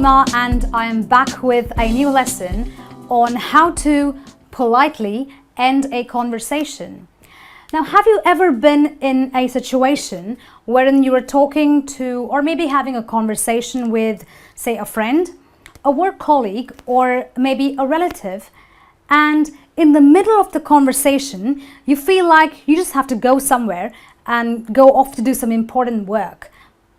Seema and I am back with a new lesson on how to politely end a conversation. Now, have you ever been in a situation wherein you were talking to or maybe having a conversation with, say, a friend, a work colleague, or maybe a relative, and in the middle of the conversation, you feel like you just have to go somewhere and go off to do some important work.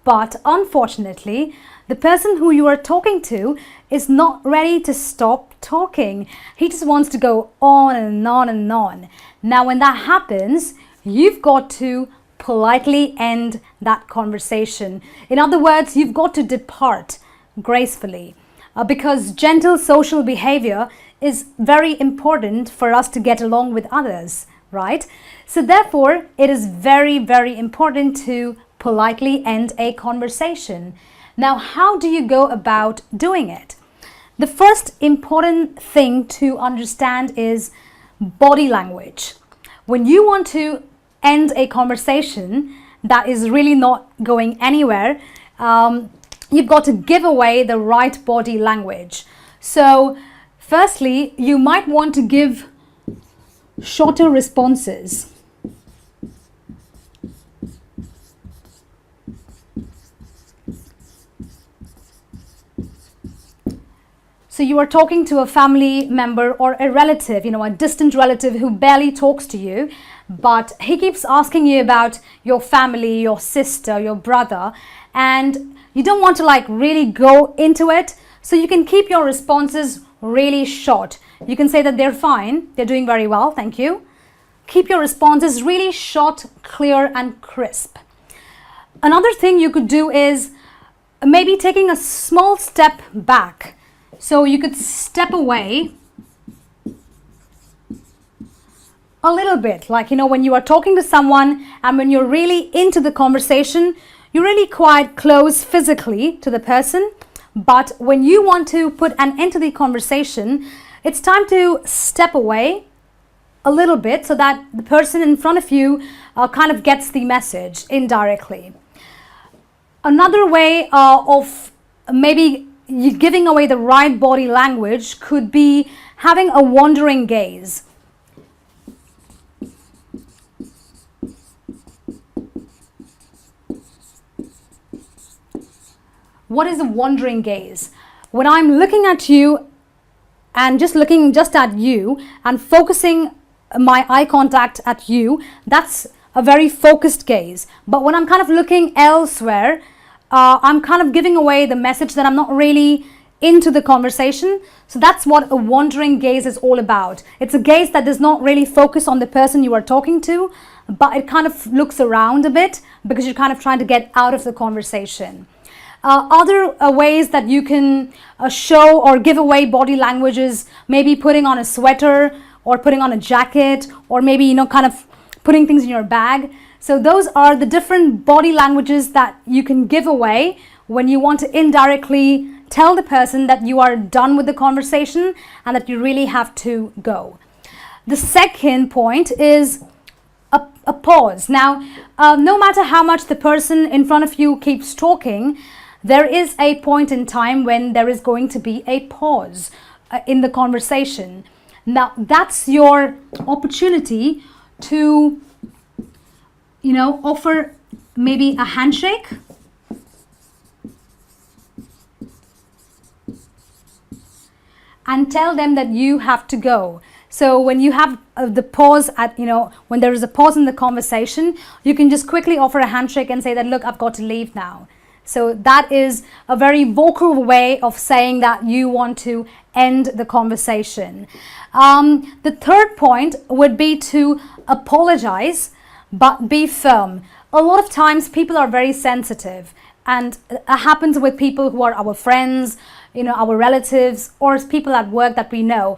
But unfortunately, the person who you are talking to is not ready to stop talking. He just wants to go on and on and on. Now, when that happens, you've got to politely end that conversation. In other words, you've got to depart gracefully because gentle social behavior is very important for us to get along with others, right? So therefore, it is very, very important to politely end a conversation. Now, how do you go about doing it? The first important thing to understand is body language. When you want to end a conversation that is really not going anywhere, you've got to give away the right body language. So, firstly, you might want to give shorter responses. So you are talking to a family member or a relative, a distant relative who barely talks to you, but he keeps asking you about your family, your sister, your brother, and you don't want to really go into it. So you can keep your responses really short. You can say that they're fine, they're doing very well, thank you. Keep your responses really short, clear, and crisp. Another thing you could do is maybe taking a small step back. So you could step away a little bit, when you are talking to someone and when you're really into the conversation, you're really quite close physically to the person. But when you want to put an end to the conversation, it's time to step away a little bit so that the person in front of you kind of gets the message indirectly. Another way of maybe you giving away the right body language could be having a wandering gaze. What is a wandering gaze? When I'm looking at you and looking at you and focusing my eye contact at you, that's a very focused gaze. But when I'm kind of looking elsewhere, I'm kind of giving away the message that I'm not really into the conversation. So that's what a wandering gaze is all about. It's a gaze that does not really focus on the person you are talking to, but it kind of looks around a bit because you're kind of trying to get out of the conversation. Other ways that you can show or give away body language is maybe putting on a sweater or putting on a jacket or maybe, kind of putting things in your bag. So those are the different body languages that you can give away when you want to indirectly tell the person that you are done with the conversation and that you really have to go. The second point is a pause. Now, no matter how much the person in front of you keeps talking, there is a point in time when there is going to be a pause in the conversation. Now, that's your opportunity to offer maybe a handshake, and tell them that you have to go. So when you have the pause when there is a pause in the conversation, you can just quickly offer a handshake and say that, look, I've got to leave now. So that is a very vocal way of saying that you want to end the conversation. The third point would be to apologize, but be firm. A lot of times people are very sensitive, and it happens with people who are our friends, our relatives, or people at work that we know.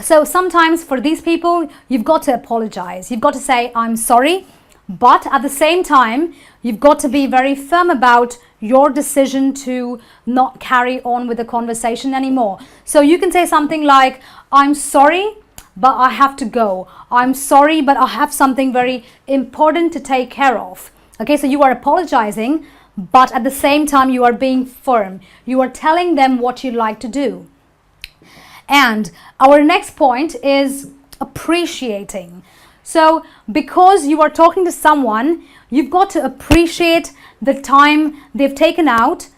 So sometimes for these people, you've got to apologize. You've got to say, I'm sorry, but at the same time, you've got to be very firm about your decision to not carry on with the conversation anymore. So you can say something like, I'm sorry, but I have to go. I'm sorry, but I have something very important to take care of. Okay, so you are apologizing, but at the same time you are being firm. You are telling them what you'd like to do. And our next point is appreciating. So because you are talking to someone, you've got to appreciate the time they've taken out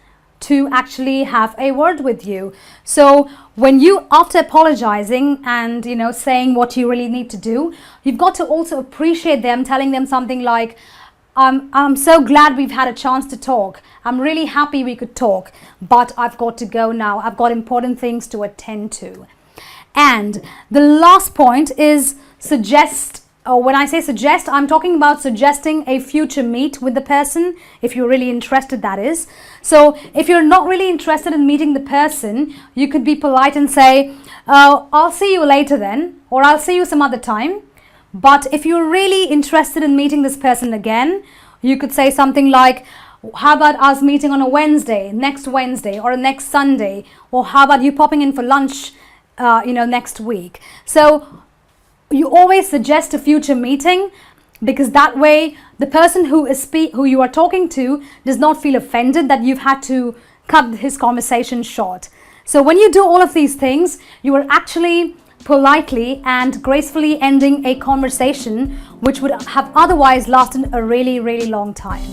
to actually have a word with you. So when you, after apologizing and saying what you really need to do, you've got to also appreciate them, telling them something like, I'm so glad we've had a chance to talk. I'm really happy we could talk, but I've got to go now. I've got important things to attend to. And the last point is suggest. When I say suggest, I'm talking about suggesting a future meet with the person, if you're really interested, that is. So if you're not really interested in meeting the person, you could be polite and say, I'll see you later then, or I'll see you some other time. But if you're really interested in meeting this person again, you could say something like, how about us meeting on a Wednesday, next Wednesday, or next Sunday, or how about you popping in for lunch, next week. So you always suggest a future meeting, because that way the person who you are talking to does not feel offended that you've had to cut his conversation short. So when you do all of these things, you are actually politely and gracefully ending a conversation which would have otherwise lasted a really, really long time.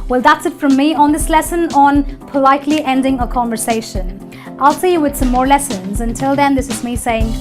Well, that's it from me on this lesson on politely ending a conversation. I'll see you with some more lessons. Until then, this is me saying